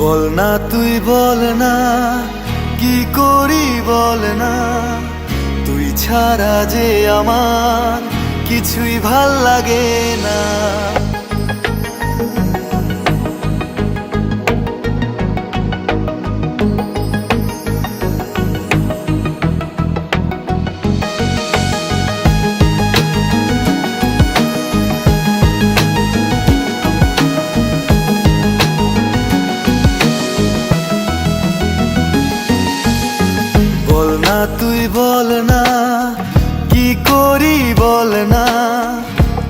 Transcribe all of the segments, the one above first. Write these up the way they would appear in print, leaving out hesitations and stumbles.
বল না তুই বল না, কি করি বল না, তুই ছাড়া যে আমার কিছুই ভাল লাগে না। বল না তুই বল না, কি করি বল না,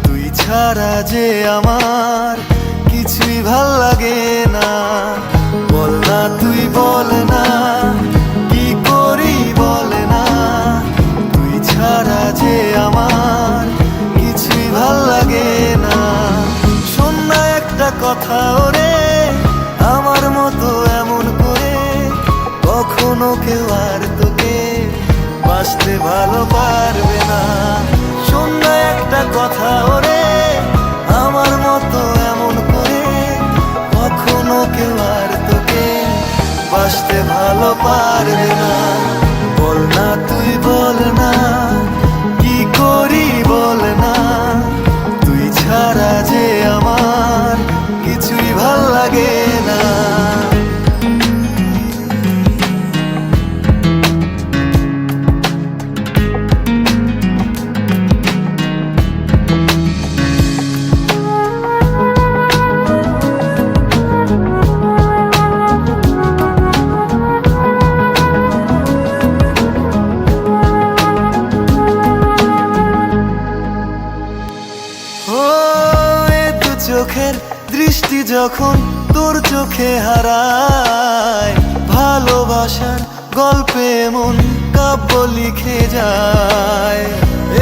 তুই ছাড়া যে আমার কিছুই ভাল লাগে না। বল না তুই বল না, কি করি বল না, তুই ছাড়া যে আমার কিছুই ভাল লাগে না। শোন না একটা কথা ওরে, আমার মতো এমন করে কখনো কেউ আর তোকে বাঁচতে ভালো পারবে না। শোন না একটা কথা ওরে, আমার মতো এমন করে কখনো কেউ আর তোকে বাঁচতে ভালো পারবে না। বল না তুই বল না, কি করি বল না, তুই ছাড়া যে আমার কিছুই ভাল লাগে না। চোখের দৃষ্টি যখন তোর চোখে হারায়, ভালোবাসার গল্পে মন কাব্য লিখে যায়।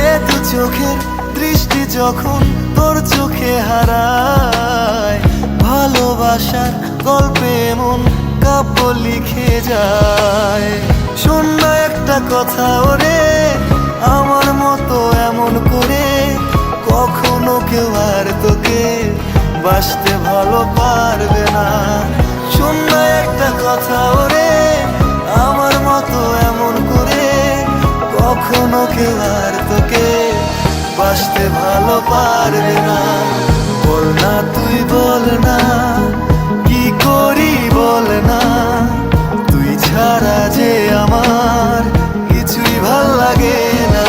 এ দু চোখের দৃষ্টি যখন তোর চোখে হারায়, ভালোবাসার গল্পে মন কাব্য লিখে যায়। শোন না একটা কথা ওরে, আমার মতো এমন করে কখনো কেউ আর তোকে বাঁচতে ভালো পারবে না। শোন না একটা কথা ওরে, আমার মতো এমন করে কখনো কেউ আর তোকে বাঁচতে ভালো পারবে না। বল না তুই বল না, কি করি বল না, তুই ছাড়া যে আমার কিছুই ভাল লাগে না।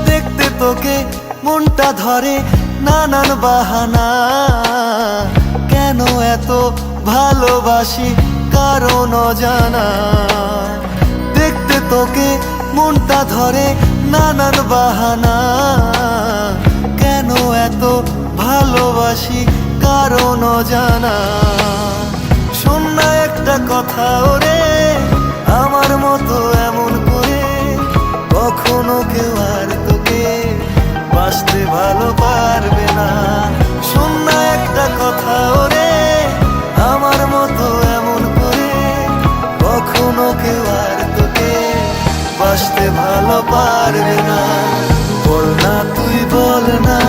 দেখতে তোকে মনটা ধরে নানান বাহানা, কেন এত ভালোবাসি কারণ অজানা। দেখতে তোকে মনটা ধরে নানান বাহানা, কেন এত ভালোবাসি কারণ অজানা। শোন না একটা কথা ওরে, আমার মতো এমন করে কখনো কেউ আর তোকে বাঁচতে ভালো পারবে না। শোন না একটা কথা ওরে, আমার মতো এমন করে কখনো কেউ আর তোকে বাঁচতে ভালো পারবে না। বল না তুই বল না,